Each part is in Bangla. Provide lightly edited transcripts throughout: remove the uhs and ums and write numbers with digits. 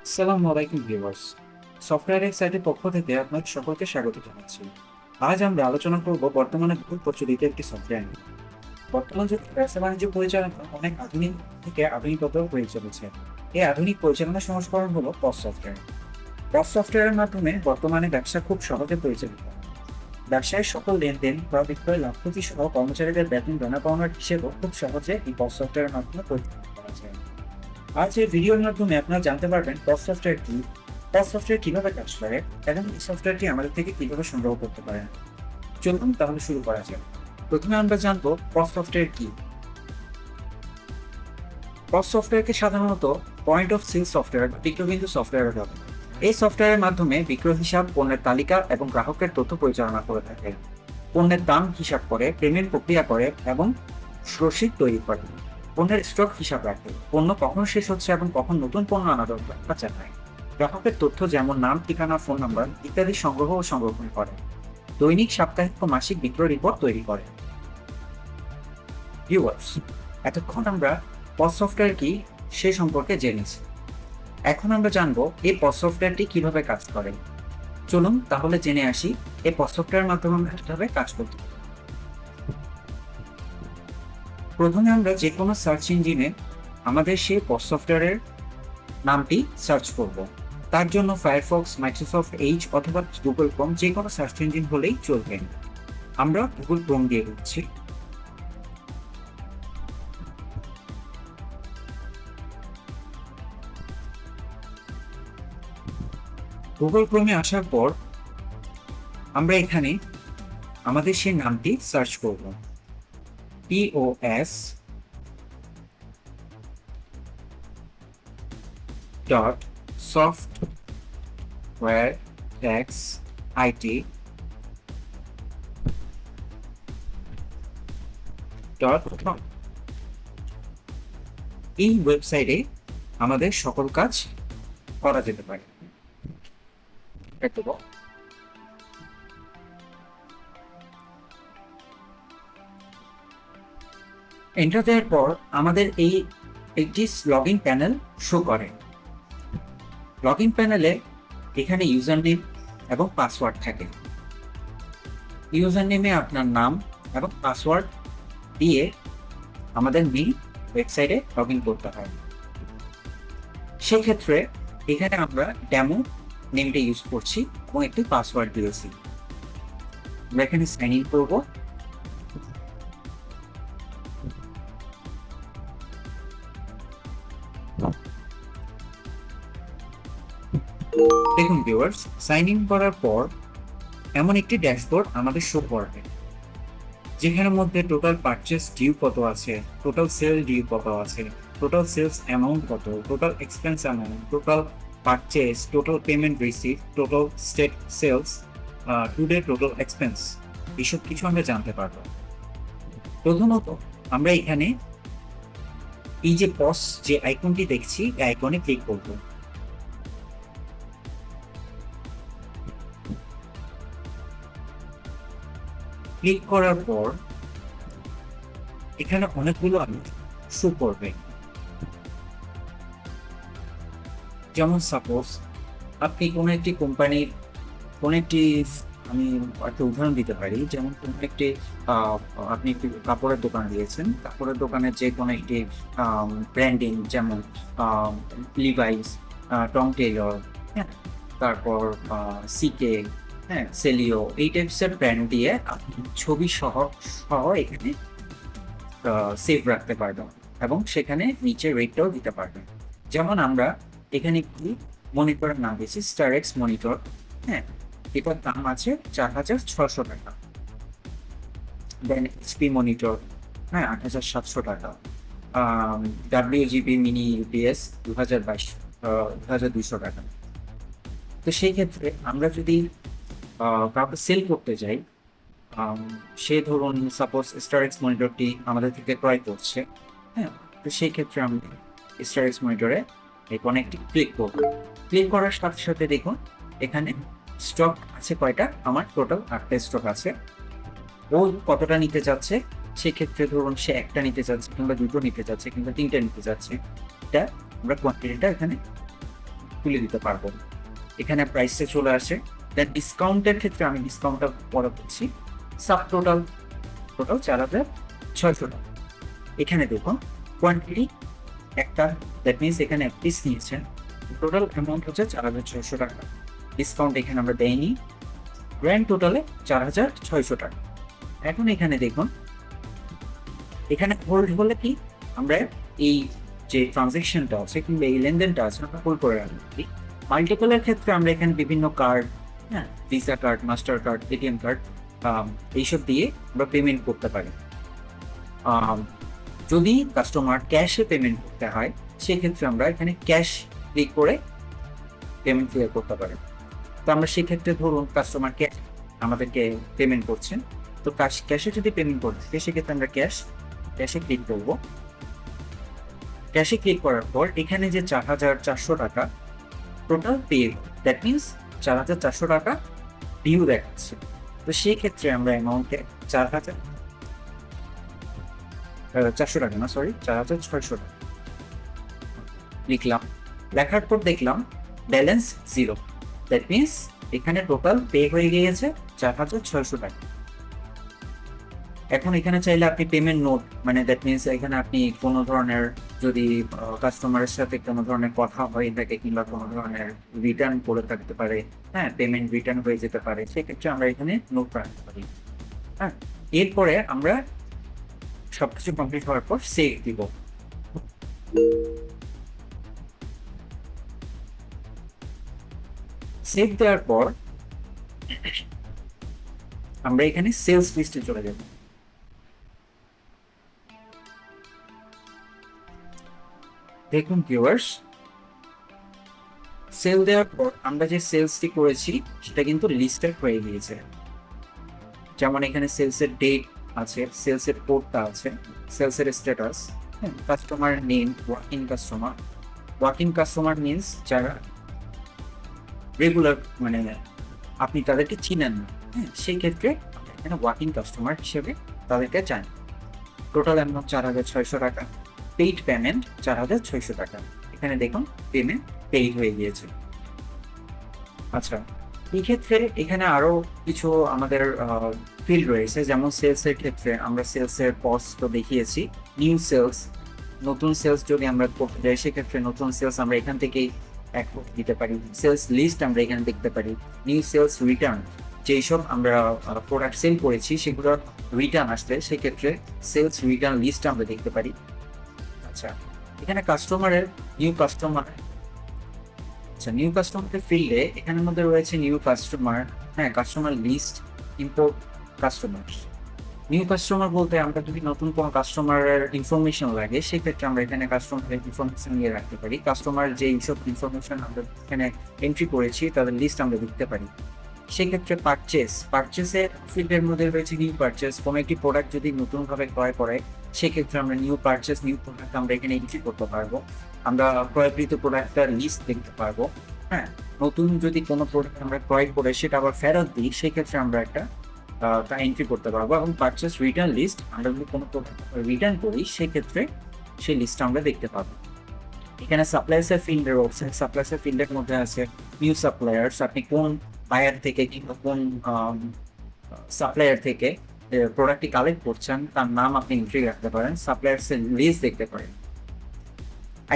আসসালামু আলাইকুম ভিউয়ার্স। সফটওয়্যার এক্সাইটের পক্ষ থেকে আপনাদের সকলকে স্বাগত জানাচ্ছি। আজ আমরা আলোচনা করব বর্তমানে বহুল প্রচলিত একটি সফটওয়্যার নিয়ে। বর্তমান যুগে ব্যবসা বাণিজ্য পরিচালনা অনেক আধুনিক থেকে আধুনিকতাও হয়ে চলেছে। এই আধুনিক পরিচালনা সংস্করণ হলো পস সফটওয়্যার। পস সফটওয়্যারের মাধ্যমে বর্তমানে ব্যবসা খুব সহজে পরিচালিত হয়। ব্যবসায়ের সকল লেনদেন বা বিক্রয় লাভ ক্ষতি সহ কর্মচারীদের বেতন দেনা পাওনার হিসেবেও খুব সহজে এই পস সফটওয়্যারের মাধ্যমে পরিচালনা করা যায়। আজ এই ভিডিওর মাধ্যমে আপনারা জানতে পারবেন পস সফটওয়্যার কি, পস সফটওয়্যার কিভাবে কাজ করে এবং এই সফটওয়্যারটি আমাদের থেকে কিভাবে সংগ্রহ করতে পারেন। চলুন তাহলে শুরু করা যাক। প্রথমে আমরা জানবো পস সফটওয়্যার কি। পস সফটওয়্যারকে সাধারণত পয়েন্ট অফ সেল সফটওয়্যার বা বিক্রয়বিন্দু সফটওয়্যার বলে। এই সফটওয়্যারের মাধ্যমে বিক্রয় হিসাব, পণ্যের তালিকা এবং গ্রাহকের তথ্য পরিচালনা করে থাকে। পণ্যের দাম হিসাব করে, পেমেন্ট প্রক্রিয়া করে এবং রসিদ তৈরি করে। পণ্যের স্টক হিসাব রাখে, পণ্য কখন শেষ হচ্ছে এবং কখন নতুন পণ্য আনা দরকার তা জানায়। গ্রাহকের তথ্য যেমন নাম, ঠিকানা, ফোন নাম্বার ইত্যাদি সংগ্রহ ও সংরক্ষণ করে। দৈনিক, সাপ্তাহিক ও মাসিক বিক্রয় রিপোর্ট তৈরি করে। ভিউয়ার্স, এতক্ষণ আমরা পস সফটওয়্যার কি সে সম্পর্কে জেনেছি। এখন আমরা জানবো এই পস সফটওয়্যারটি কিভাবে কাজ করে। চলুন তাহলে জেনে আসি এই পস সফটওয়্যারের মাধ্যমে আমরা কিভাবে কাজ করতে পারি। প্রথমে আমরা যে কোনো সার্চ ইঞ্জিনে আমাদের সেই পস সফটওয়্যারের নামটি সার্চ করব। তার জন্য ফায়ারফক্স, মাইক্রোসফট এজ অথবা গুগল ক্রোম যে কোনো সার্চ ইঞ্জিন হলেই চলবে। আমরা গুগল ক্রোম দিয়ে দিচ্ছি। গুগল ক্রোমে আসার পর আমরা এখানে আমাদের সেই নামটি সার্চ করব। POS dot software tax IT dot com. এই ওয়েবসাইটে আমাদের সকল কাজ করা যেতে পারে। এন্টার দেওয়ার পর আমাদের এই একটি লগ ইন প্যানেল শো করে। লগ ইন প্যানেলে এখানে ইউজার নেম এবং পাসওয়ার্ড থাকে। ইউজার নেমে আপনার নাম এবং পাসওয়ার্ড দিয়ে আমাদের মেইন ওয়েবসাইটে লগ ইন করতে হয়। সেক্ষেত্রে এখানে আমরা ডেমো নেমটা ইউজ করছি এবং একটি পাসওয়ার্ড দিয়েছি। আমরা এখানে সাইন ইন করবো। দেখুন ভিউয়ার্স, সাইন ইন করার পর এমন একটি ড্যাশবোর্ড আমাদের শো করবে, যেখানের মধ্যে টোটাল পারচেস ডিউ কত আছে, টোটাল সেল ডিউ কত আছে, টোটাল সেলস অ্যামাউন্ট কত, total expense amount, total purchase, total payment receive, total state sales, today total expense, এসব কিছু আমরা জানতে পারবো। প্রথমত আমরা এখানে এই যে পস যে আইকনটি দেখছি, এই আইকনে ক্লিক করব। ক্লিক করার পর এখানে অনেকগুলো শো করবে। যেমন সাপোজ আপনি কোনো একটি কোম্পানির কোনো একটি, আমি একটা উদাহরণ দিতে পারি, যেমন কোনো একটি আপনি একটি কাপড়ের দোকান দিয়েছেন, কাপড়ের দোকানের যে কোনো একটি ব্র্যান্ডিং, যেমন লিভাইস, টম টেইলর, হ্যাঁ, তারপর সিকে, হ্যাঁ, সেলিও, এই টাইপসের ব্র্যান্ড দিয়ে আপনি ছবি সহ সহ এখানে সেভ রাখতে পারবেন এবং সেখানে নিচে রেটটাও দিতে পারবেন। যেমন আমরা এখানে একটি মনিটরের নাম দিয়েছি স্টারেক্স মনিটর, হ্যাঁ, এটার দাম আছে 4,600 টাকা। দেন এইচপি মনিটর, হ্যাঁ, 8,700 টাকা। WGB মিনি ইউপিএস 2,200 টাকা। তো সেই ক্ষেত্রে আমরা যদি কাউকে সেল করতে যাই, সে ধরুন সাপোজ স্টারেক্স মনিটরটি আমাদের থেকে ক্রয় করছে, হ্যাঁ, তো সেই ক্ষেত্রে আমি স্টারেক্স মনিটরে এখানে একটি ক্লিক করব। ক্লিক করার সাথে সাথে দেখুন এখানে স্টক আছে কয়টা, আমার টোটাল 8টা স্টক আছে। ও কতটা নিতে চাচ্ছে, সেক্ষেত্রে ধরুন সে একটা নিতে চাচ্ছে কিংবা দুটো নিতে চাচ্ছে কিংবা তিনটা নিতে চাচ্ছে, এটা আমরা কোয়ান্টিটিটা এখানে তুলে দিতে পারবো। এখানে প্রাইসটা চলে আসে। দেন ডিসকাউন্টের ক্ষেত্রে আমি ডিসকাউন্টটা পরে করছি। সাব টোটাল 4,600 টাকা। এখানে দেখুন কোয়ান্টিটি একটা, দ্যাট মিনস এখানে এক পিস নিয়েছেন, টোটাল অ্যামাউন্ট হচ্ছে 4,600 টাকা। ডিসকাউন্ট এখানে আমরা দেইনি, গ্র্যান্ড টোটালে 4,600 টাকা। এখন এখানে দেখুন, এখানে হোল্ড হলে কি আমরা এই যে ট্রানজেকশনটা আছে কিংবা এই লেনদেনটা আছে আমরা হোল্ড করে রাখি। মাল্টিপলের ক্ষেত্রে আমরা এখানে বিভিন্ন কার্ড, হ্যাঁ, visa card, master card, ATM card, এইসব দিয়ে আমরা পেমেন্ট করতে পারি। যদি কাস্টমার ক্যাশে পেমেন্ট করতে হয় সেক্ষেত্রে আমরা এখানে ক্যাশ ক্লিক করে পেমেন্ট ক্লিয়ার করতে পারি। তো আমরা সেক্ষেত্রে ধরুন কাস্টমার ক্যাশ আমাদেরকে পেমেন্ট করছেন, তো ক্যাশে যদি পেমেন্ট করতে থাকে সেক্ষেত্রে আমরা ক্যাশে ক্লিক করব। ক্যাশে ক্লিক করার পর এখানে যে 4,400 টাকা টোটাল পে, দ্যাট মিনস 4,400 টাকা ডিউ দেখাচ্ছে। তো সেই ক্ষেত্রে আমরা অ্যামাউন্টে 4,400 টাকা না, সরি 4,600 টাকা লিখলাম। লেখার পর দেখলাম ব্যালেন্স 0, দ্যাট মিনস এখানে টোটাল পে হয়ে গিয়েছে 4,600 টাকা। এখন এখানে চাইলে আপনি পেমেন্ট নোট, মানে দ্যাট মিনস এখানে আপনি কোনো ধরনের যদি কাস্টমারের সাথে কোনো ধরনের কথা হয়ে থাকে কিংবা কোনো ধরনের রিটার্ন করে থাকতে পারে, হ্যাঁ, পেমেন্ট রিটার্ন হয়ে যেতে পারে, সেক্ষেত্রে আমরা এখানে নোট রাখতে পারি। হ্যাঁ, এরপরে আমরা সবকিছু কমপ্লিট হওয়ার পর সেভ দিব। সেভ দেওয়ার পর আমরা এখানে সেলস লিস্টে চলে যাব। দেখুন ভিউয়ার্স, সেল দেওয়ার পর আমরা যে সেলসটি করেছি সেটা কিন্তু লিস্টেড হয়ে গিয়েছে। যেমন এখানে সেলসের ডেট আছে, সেলসের কোডটা আছে, সেলসের স্ট্যাটাস, হ্যাঁ, customer name, working customer means যারা রেগুলার, মানে আপনি তাদেরকে চিনেন না, হ্যাঁ, সেই ক্ষেত্রে এখানে ওয়ার্কিং কাস্টমার হিসেবে তাদেরকে চান। টোটাল অ্যামাউন্ট 4,600 টাকা, পেইড পেমেন্ট 4,600 টাকা। এখানে দেখুন পেমেন্ট পেইড হয়ে গিয়েছে। আচ্ছা, এই ক্ষেত্রে এখানে আরো কিছু আমাদের ফিল্ড রয়েছে, যেমন সেলসের ক্ষেত্রে আমরা সেলসের কস্ট তো দেখিয়েছি। নিউ সেলস, নতুন সেলস যদি আমরা করতে যাই সেক্ষেত্রে নতুন সেলস আমরা এখান থেকেই এক দিতে পারি। সেলস লিস্ট আমরা এখানে দেখতে পারি। নিউ সেলস রিটার্ন, যেই সব আমরা প্রোডাক্ট সেল করেছি সেগুলোর রিটার্ন আসলে সেক্ষেত্রে সেলস রিটার্ন লিস্ট আমরা দেখতে পারি। আচ্ছা, এখানে কাস্টমারের নিউ কাস্টমার, আচ্ছা, নিউ কাস্টমারের ফিল্ডে এখানের মধ্যে রয়েছে নিউ কাস্টমার, হ্যাঁ, customer list, import customer. New customer বলতে আমরা যদি নতুন কোনো কাস্টমারের ইনফরমেশন লাগে সেক্ষেত্রে আমরা এখানে কাস্টমারের ইনফরমেশন নিয়ে রাখতে পারি। কাস্টমার যে এইসব ইনফরমেশন আমরা এখানে এন্ট্রি করেছি তাদের লিস্ট আমরা দেখতে পারি। সেক্ষেত্রে পারচেসের ফিল্ডের মধ্যে রয়েছে নিউ পারচেস। কোনো একটি প্রোডাক্ট যদি নতুনভাবে ক্রয় করে সেক্ষেত্রে আমরা নিউ প্রোডাক্ট আমরা এখানে এন্ট্রি করতে পারবো। আমরা ক্রয়কৃত প্রোডাক্টটার লিস্ট দেখতে পারবো। হ্যাঁ, নতুন যদি কোনো প্রোডাক্ট আমরা ক্রয় করে সেটা আবার ফেরত দিই সেক্ষেত্রে আমরা একটা তা এন্ট্রি করতে পারবো। এবং পারচেস রিটার্ন লিস্ট, আমরা যদি কোনো প্রোডাক্ট রিটার্ন করি সেক্ষেত্রে সেই লিস্টটা আমরা দেখতে পাবো। এখানে সাপ্লায়ার্সের ফিল্ডের রয়েছে। সাপ্লায়ার্সের ফিল্ডের মধ্যে আছে নিউ সাপ্লায়ার্স, আপনি কোন বায়ার থেকে কিংবা কোন সাপ্লায়ার থেকে প্রোডাক্টটি কালেক্ট করছেন তার নাম আপনি এন্ট্রি রাখতে পারেন। সাপ্লায়ার্সের লিস্ট দেখতে পারেন।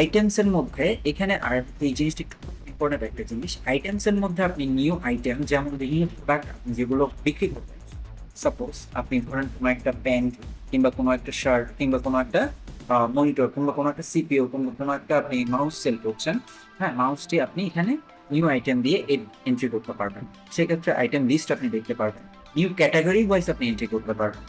আইটেমসের মধ্যে এখানে আর এই জিনিসটি ইম্পর্টেন্ট একটা জিনিস, আইটেমসের মধ্যে আপনি নিউ আইটেম, যেমন বিভিন্ন প্রোডাক্ট যেগুলো বিক্রি করবেন, সাপোজ আপনি ধরেন কোনো একটা প্যান্ট কিংবা কোনো একটা শার্ট কিংবা কোনো একটা মনিটর কিংবা কোনো একটা সিপিইউ কিংবা কোনো একটা আপনি মাউস সেল করছেন, হ্যাঁ, মাউসটি আপনি এখানে নিউ আইটেম দিয়ে এন্ট্রি করতে পারবেন। সেক্ষেত্রে আইটেম লিস্ট আপনি দেখতে পারবেন। নিউ ক্যাটাগরি ওয়াইজ আপনি এন্ট্রি করতে পারবেন,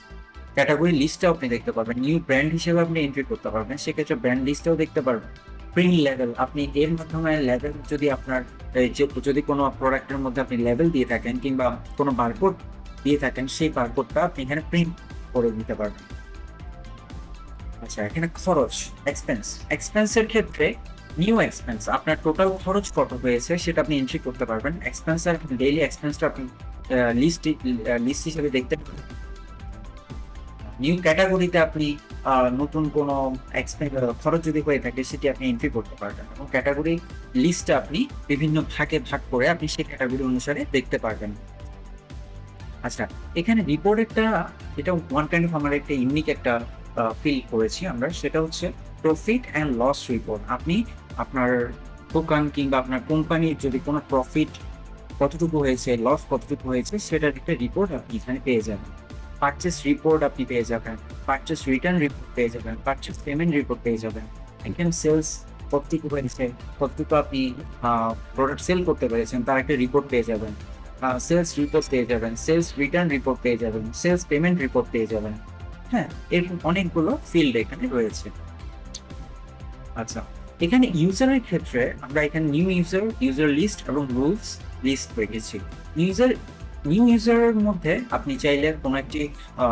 ক্যাটাগরি লিস্টটাও আপনি দেখতে পারবেন। নিউ ব্র্যান্ড হিসেবে আপনি এন্ট্রি করতে পারবেন, সেক্ষেত্রে ব্র্যান্ড লিস্টটাও দেখতে পারবেন। প্রিন্ট লেভেল, আপনি এর মাধ্যমে লেভেল যদি আপনার যদি কোনো প্রোডাক্টের মধ্যে আপনি লেভেল দিয়ে থাকেন কিংবা কোনো বারকোড দিয়ে থাকেন সেই বারকোডটা আপনি এখানে প্রিন্ট করে দিতে পারবেন। আচ্ছা, এখানে খরচ, এক্সপেন্সের ক্ষেত্রে নিউ এক্সপেন্স, আপনার টোটাল খরচ কত হয়েছে সেটা আপনি এন্ট্রি করতে পারবেন। এক্সপেন্সের ডেইলি এক্সপেন্সটা আপনি লিস্ট হিসেবে দেখতে পারবেন। নিউ ক্যাটাগরিতে আপনি নতুন কোনো খরচ যদি হয়ে থাকে সেটি আপনি এন্ট্রি করতে পারবেন, এবং ক্যাটাগরি লিস্টটা আপনি বিভিন্ন ভাগে ভাগ করে আপনি সেই ক্যাটাগরি অনুসারে দেখতে পারবেন। আচ্ছা, এখানে রিপোর্ট এটা ওয়ান কাইন্ড অফ আমার একটা ইউনিক একটা ফিল করেছি আমরা, সেটা হচ্ছে প্রফিট অ্যান্ড লস রিপোর্ট। আপনি আপনার দোকান কিংবা আপনার কোম্পানির যদি কোনো প্রফিট কতটুকু হয়েছে, লস কতটুকু হয়েছে, সেটার একটা রিপোর্ট আপনি এখানে পেয়ে যাবেন। পারচেস রিপোর্ট আপনি পেয়ে যাবেন, পারচেস রিটার্ন রিপোর্ট পেয়ে যাবেন, পারচেস পেমেন্ট রিপোর্ট পেয়ে যাবেন, আইটেম সেলস কতটুকু হয়েছে, কতটুকু আপনি প্রোডাক্ট সেল করতে পেরেছেন তার একটা রিপোর্ট পেয়ে যাবেন, সেলস রিপোর্ট পেয়ে যাবেন, সেলস রিটার্ন রিপোর্ট পেয়ে যাবেন, সেলস পেমেন্ট রিপোর্ট পেয়ে যাবেন। হ্যাঁ, এরকম অনেকগুলো ফিল্ড এখানে রয়েছে। আচ্ছা, এখানে ইউজারের ক্ষেত্রে আমরা এখানে ইউজার লিস্ট এবং রুলস লিস্ট রেখেছি। ইউজার নিউ ইউজারের মধ্যে আপনি চাইলে কোনো একটি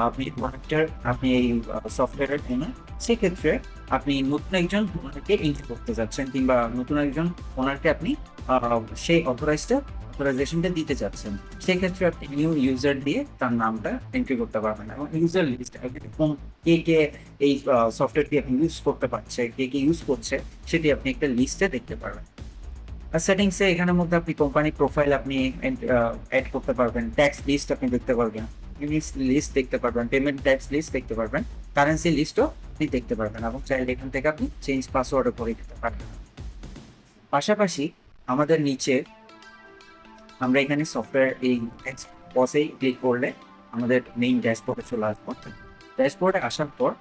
আপনি প্রোডাক্টের আপনি এই সফটওয়্যারের জন্য, সেক্ষেত্রে আপনি নতুন একজন ওনারকে এন্ট্রি করতে যাচ্ছেন, কিংবা নতুন একজন ওনারকে আপনি সেই অথরাইজেশনটা দিতে চাচ্ছেন, সেক্ষেত্রে আপনি নিউ ইউজার দিয়ে তার নামটা এন্ট্রি করতে পারবেন, এবং ইউজার লিস্ট কে কে এই সফটওয়্যারটি আপনি ইউজ করতে পারছে, কে কে ইউজ করছে, সেটি আপনি একটা লিস্টে দেখতে পারবেন। আর সেটিংসে এখানের মধ্যে আপনি কোম্পানি প্রোফাইল আপনি অ্যাড করতে পারবেন, ট্যাক্স লিস্ট আপনি দেখতে পারবেন, লিস্ট দেখতে পারবেন, পেমেন্ট ট্যাক্স লিস্ট দেখতে পারবেন, কারেন্সি লিস্টও আপনি দেখতে পারবেন, এবং চাইলে এখান থেকে আপনি চেঞ্জ পাসওয়ার্ডও করে দিতে পারবেন। পাশাপাশি আমাদের নিচে আমরা এখানে সফটওয়্যার এই বসেই ক্লিক করলে আমাদের মেইন ড্যাশবোর্ডে চলে আসবো। ড্যাশবোর্ডে আসার পর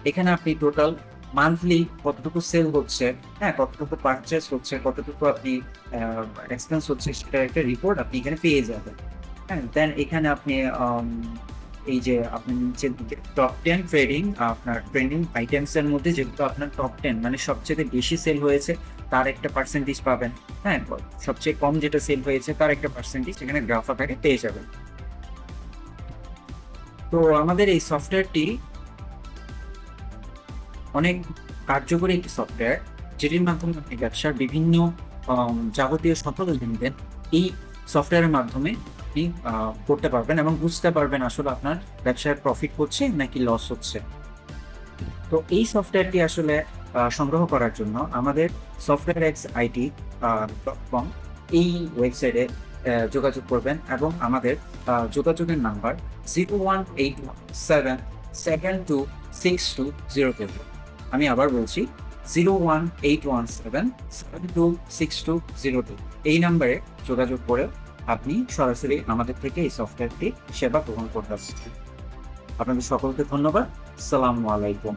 এখানে আপনি টোটাল মান্থলি কতটুকু সেল হচ্ছে, হ্যাঁ, কতটুকু পারচেস হচ্ছে, কতটুকু আপনি এক্সপেন্স হচ্ছে, সেটার একটা রিপোর্ট আপনি এখানে পেয়ে যাবেন। হ্যাঁ, দেন এখানে আপনি এই যে আপনি নিচের দিকে টপ 10 আপনার ট্রেন্ডিং আইটেমস এর মধ্যে যেগুলো আপনার টপ 10 মানে সবচেয়ে বেশি সেল হয়েছে তার একটা পার্সেন্টেজ পাবেন। হ্যাঁ, সবচেয়ে কম যেটা সেল হয়েছে তার একটা পার্সেন্টেজ এখানে গ্রাফ আকারে পেয়ে যাবেন। তো আমাদের এই সফটওয়্যারটি অনেক কার্যকরী একটি সফটওয়্যার, যেটির মাধ্যমে আপনি ব্যবসার বিভিন্ন যাবতীয় সকল লেনদেন এই সফটওয়্যারের মাধ্যমে আপনি করতে পারবেন, এবং বুঝতে পারবেন আসলে আপনার ব্যবসায় প্রফিট হচ্ছে নাকি লস হচ্ছে। তো এই সফটওয়্যারটি আসলে সংগ্রহ করার জন্য আমাদের softwareXIT.com এই ওয়েবসাইটে যোগাযোগ করবেন, এবং আমাদের যোগাযোগের নাম্বার 01817726202। আমি আবার বলছি 01817726202। এই নাম্বারে যোগাযোগ করে আপনি সরাসরি আমাদের থেকে এই সফটওয়্যারটি সেবা গ্রহণ করতে পারবেন। আপনাদের সকলকে ধন্যবাদ। আসসালামু আলাইকুম।